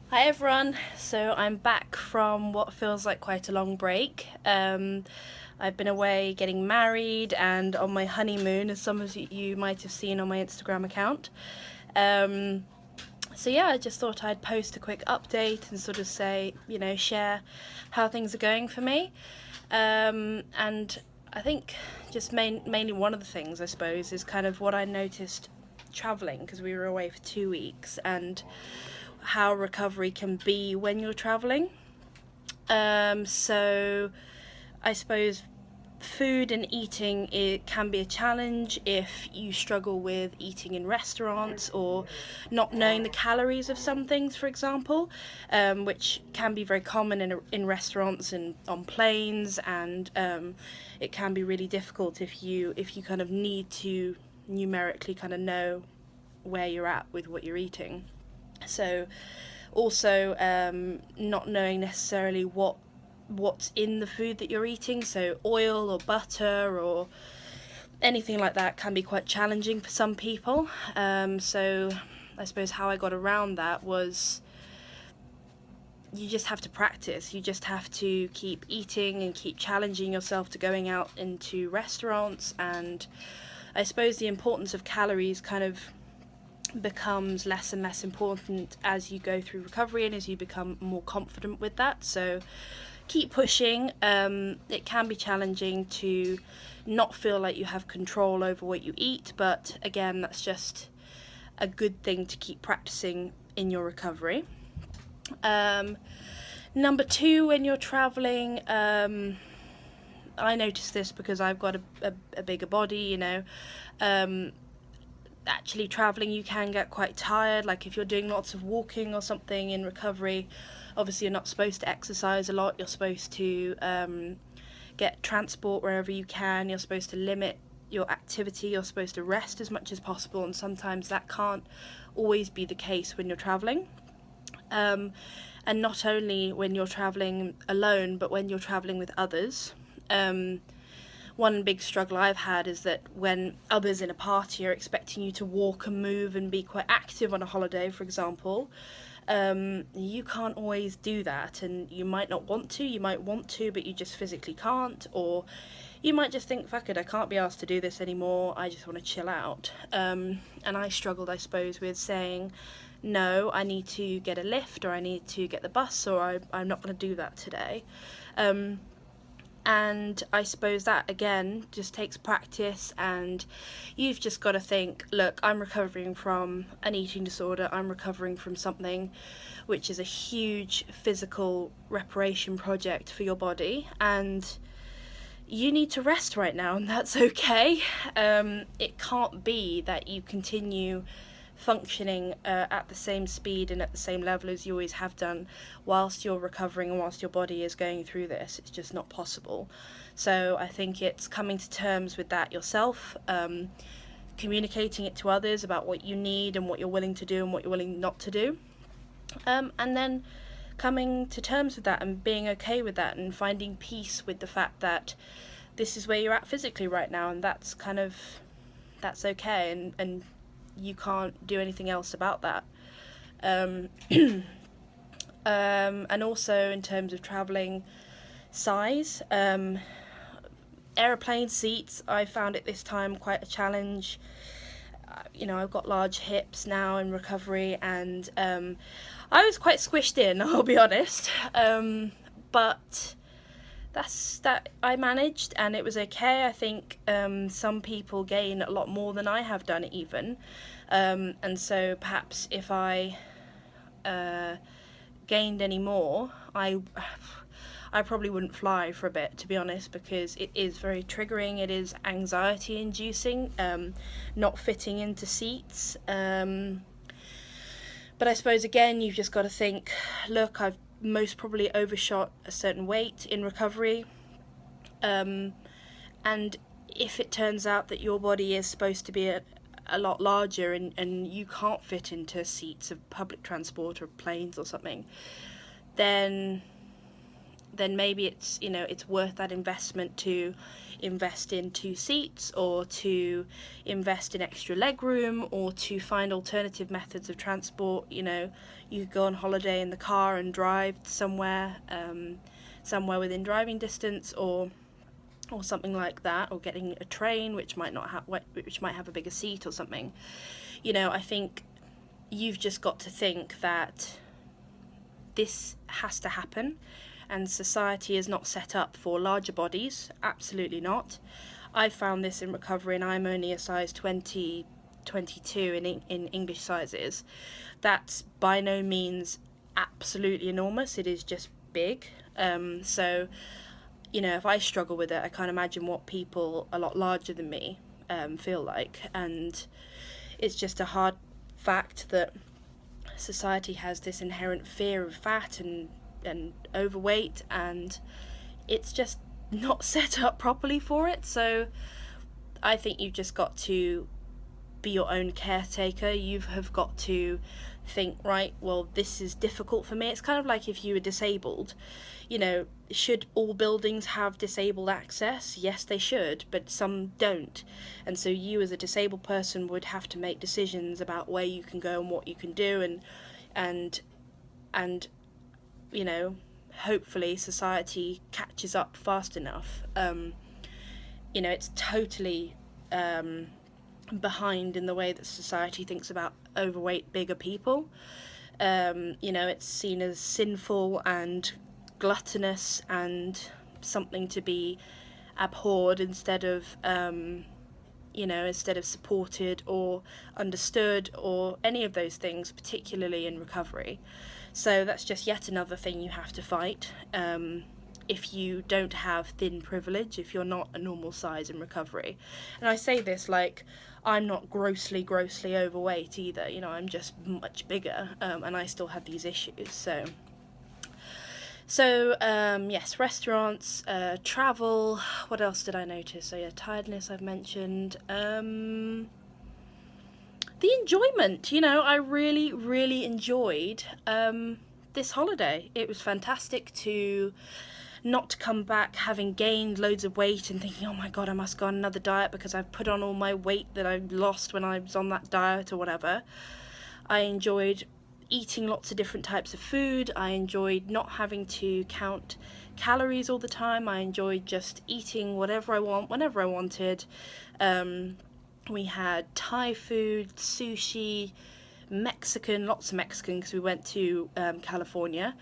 Hi everyone, so I'm back from what feels like quite a long break. I've been away getting married and on my honeymoon, as some of you might have seen on my Instagram account. Um, so yeah, I just thought I'd post a quick update and sort of say, share how things are going for me. And I think just mainly one of the things, I suppose, is kind of what I noticed traveling, because we were away for 2 weeks, and how recovery can be when you're traveling. So I suppose food and eating, it can be a challenge if you struggle with eating in restaurants or not knowing the calories of some things, for example, which can be very common in restaurants and on planes, and it can be really difficult if you kind of need to numerically kind of know where you're at with what you're eating. So also not knowing necessarily what's in the food that you're eating, so oil or butter or anything like that can be quite challenging for some people. So I suppose how I got around that was you just have to practice. You just have to keep eating and keep challenging yourself to going out into restaurants. And I suppose the importance of calories kind of becomes less and less important as you go through recovery and as you become more confident with that. So keep pushing. It can be challenging to not feel like you have control over what you eat, but again, that's just a good thing to keep practicing in your recovery. Um, Number two, when you're traveling, I notice this because I've got a bigger body, Um, Actually traveling, you can get quite tired. Like if you're doing lots of walking or something in recovery, obviously you're not supposed to exercise a lot. You're supposed to get transport wherever you can. You're supposed to limit your activity. You're supposed to rest as much as possible, and sometimes that can't always be the case when you're traveling. um, and not only when you're traveling alone, but when you're traveling with others. um, One big struggle I've had is that when others in a party are expecting you to walk and move and be quite active on a holiday, for example, you can't always do that, and you might not want to. You might want to, but you just physically can't, or you might just think, fuck it, I can't be asked to do this anymore. I just want to chill out. And I struggled, I suppose, with saying, no, I need to get a lift, or I need to get the bus, or I'm not going to do that today. Um, and I suppose that again just takes practice, and you've just got to think, look, I'm recovering from an eating disorder, I'm recovering from something which is a huge physical reparation project for your body, and you need to rest right now, and that's okay. It can't be that you continue functioning at the same speed and at the same level as you always have done whilst you're recovering and whilst your body is going through this. It's just not possible. So I think it's coming to terms with that yourself, communicating it to others about what you need and what you're willing to do and what you're willing not to do, and then coming to terms with that and being okay with that and finding peace with the fact that this is where you're at physically right now, and that's okay, and you can't do anything else about that. um, and also in terms of traveling size, aeroplane seats, I found it this time quite a challenge. I've got large hips now in recovery, and I was quite squished in, I'll be honest. But that I managed, and it was okay. I think some people gain a lot more than I have done, even. And so perhaps if I gained any more, I probably wouldn't fly for a bit, to be honest, because it is very triggering. It is anxiety inducing, not fitting into seats. But I suppose again, you've just got to think, look, I've most probably overshot a certain weight in recovery. And if it turns out that your body is supposed to be a lot larger, and you can't fit into seats of public transport or planes or something, then then maybe it's, you know, it's worth that investment to invest in 2 seats, or to invest in extra leg room, or to find alternative methods of transport. You know, you could go on holiday in the car and drive somewhere, somewhere within driving distance, or something like that, or getting a train which might have a bigger seat or something. You know, I think you've just got to think that this has to happen, and society is not set up for larger bodies, absolutely not. I found this in recovery, and I'm only a size 20, 22 in English sizes. That's by no means absolutely enormous, it is just big. So, you know, if I struggle with it, I can't imagine what people a lot larger than me feel like. And it's just a hard fact that society has this inherent fear of fat and overweight, and it's just not set up properly for it. So I think you've just got to be your own caretaker. You have got to think, right, well, this is difficult for me. It's kind of like if you were disabled, you know, should all buildings have disabled access? Yes, they should, but some don't. And so you as a disabled person would have to make decisions about where you can go and what you can do, and you know, hopefully society catches up fast enough. You know, it's totally behind in the way that society thinks about overweight, bigger people. You know, it's seen as sinful and gluttonous and something to be abhorred instead of supported or understood or any of those things, particularly in recovery. So that's just yet another thing you have to fight. If you don't have thin privilege, if you're not a normal size in recovery. And I say this like I'm not grossly overweight either, you know, I'm just much bigger, and I still have these issues. So yes, restaurants, travel, what else did I notice? So yeah, tiredness I've mentioned. The enjoyment, you know, I really enjoyed this holiday. It was fantastic to not come back having gained loads of weight and thinking, oh my god, I must go on another diet because I've put on all my weight that I lost when I was on that diet or whatever. I enjoyed eating lots of different types of food. I enjoyed not having to count calories all the time. I enjoyed just eating whatever I want, whenever I wanted. We had Thai food, sushi, Mexican, lots of Mexican because we went to California.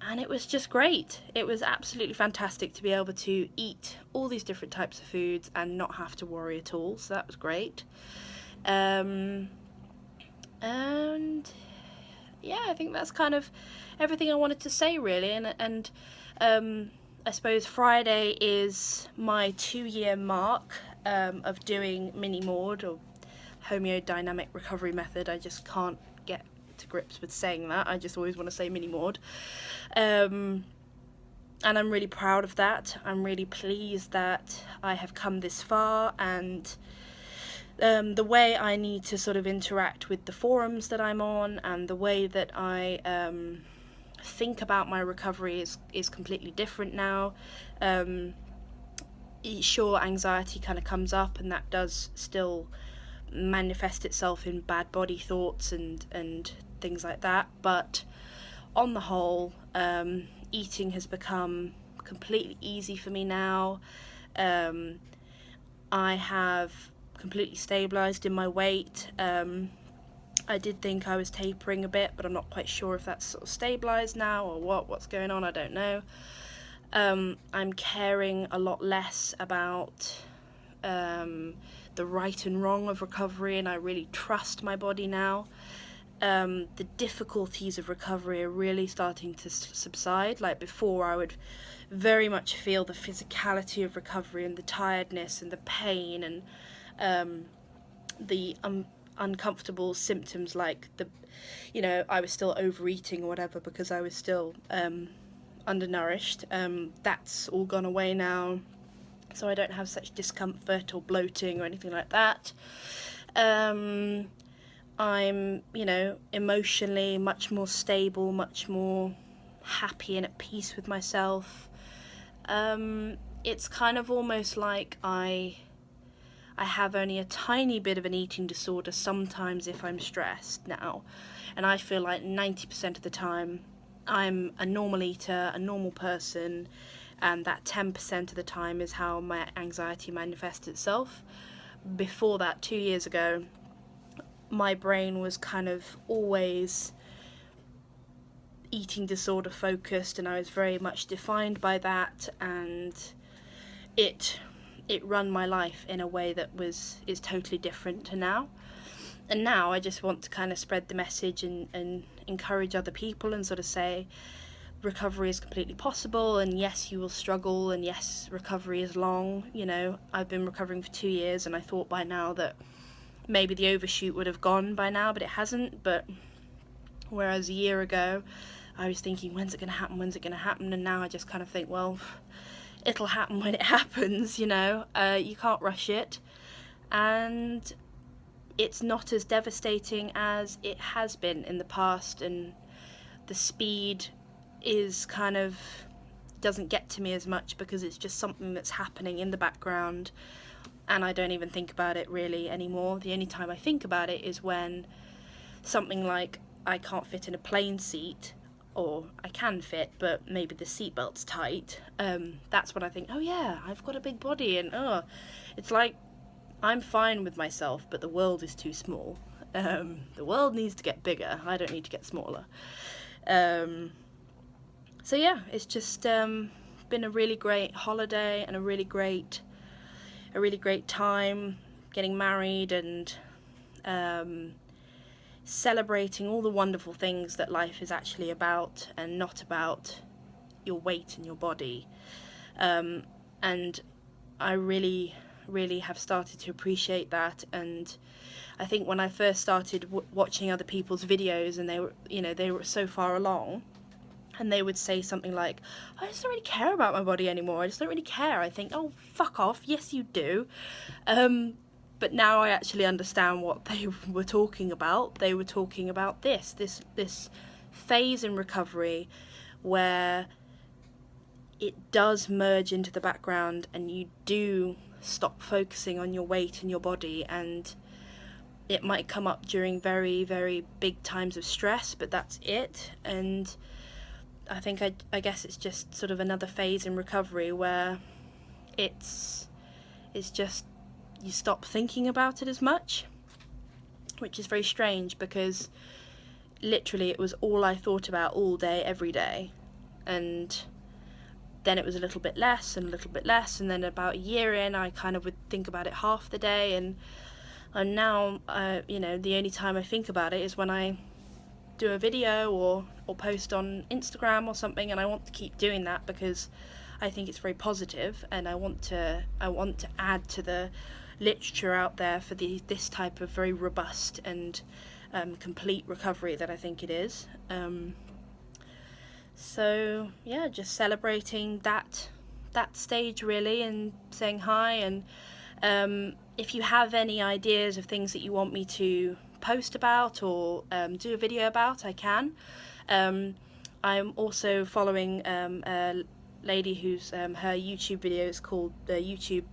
And it was just great. It was absolutely fantastic to be able to eat all these different types of foods and not have to worry at all. So that was great. And yeah, I think that's kind of everything I wanted to say, really. And I suppose Friday is my 2-year mark of doing Mini-Maude, or homeodynamic recovery method. I just can't get to grips with saying that. I just always want to say Mini-Maude. And I'm really proud of that. I'm really pleased that I have come this far, and the way I need to sort of interact with the forums that I'm on, and the way that I think about my recovery is completely different now. Sure, anxiety kind of comes up, and that does still manifest itself in bad body thoughts and things like that, but on the whole, eating has become completely easy for me now. I have completely stabilized in my weight. I did think I was tapering a bit, but I'm not quite sure if that's sort of stabilized now or what's going on. I don't know. I'm caring a lot less about the right and wrong of recovery, and I really trust my body now. The difficulties of recovery are really starting to subside. Like before, I would very much feel the physicality of recovery and the tiredness and the pain and the uncomfortable symptoms, like I was still overeating or whatever because I was still undernourished. That's all gone away now, so I don't have such discomfort or bloating or anything like that. I'm, emotionally much more stable, much more happy and at peace with myself. It's kind of almost like I have only a tiny bit of an eating disorder sometimes if I'm stressed now, and I feel like 90% of the time I'm a normal eater, a normal person, and that 10% of the time is how my anxiety manifests itself. Before that, 2 years ago, my brain was kind of always eating disorder focused, and I was very much defined by that, and it run my life in a way that is totally different to now. And now I just want to kind of spread the message and encourage other people and sort of say recovery is completely possible, and yes, you will struggle, and yes, recovery is long. You know, I've been recovering for 2 years, and I thought by now that maybe the overshoot would have gone by now, but it hasn't. But whereas a year ago I was thinking, when's it going to happen, and now I just kind of think, well, it'll happen when it happens, you know. You can't rush it, and it's not as devastating as it has been in the past, and the speed is kind of doesn't get to me as much because it's just something that's happening in the background, and I don't even think about it really anymore. The only time I think about it is when something like I can't fit in a plane seat, or I can fit but maybe the seatbelt's tight. That's when I think, oh yeah, I've got a big body, and it's like I'm fine with myself, but the world is too small. The world needs to get bigger. I don't need to get smaller. So yeah, it's just been a really great holiday and a really great time getting married and celebrating all the wonderful things that life is actually about, and not about your weight and your body. And I really have started to appreciate that. And I think when I first started watching other people's videos, and they were so far along, and they would say something like, I just don't really care about my body anymore, I just don't really care. I think, oh, fuck off, yes you do. But now I actually understand what they were talking about. They were talking about this phase in recovery where it does merge into the background, and you do stop focusing on your weight and your body, and it might come up during very, very big times of stress, but that's it. And I think I guess it's just sort of another phase in recovery where it's just you stop thinking about it as much, which is very strange because literally it was all I thought about all day, every day. And then it was a little bit less and a little bit less, and then about a year in I kind of would think about it half the day, and now the only time I think about it is when I do a video or post on Instagram or something, and I want to keep doing that because I think it's very positive, and I want to add to the literature out there for this type of very robust and complete recovery that I think it is. So yeah, just celebrating that stage really, and saying hi. And if you have any ideas of things that you want me to post about or do a video about, I can. I'm also following a lady who's her YouTube videos called YouTube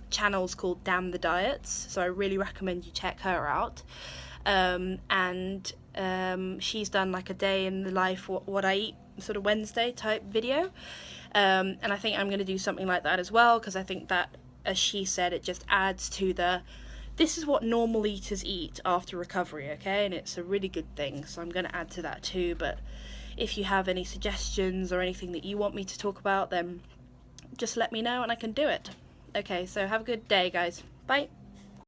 channel's called Damn the Diets, so I really recommend you check her out. And she's done like a day in the life what I eat sort of Wednesday type video, and I think I'm going to do something like that as well, because I think that, as she said, it just adds to this is what normal eaters eat after recovery, okay, and it's a really good thing, so I'm going to add to that too. But if you have any suggestions or anything that you want me to talk about, then just let me know and I can do it. Okay, so have a good day, guys. Bye.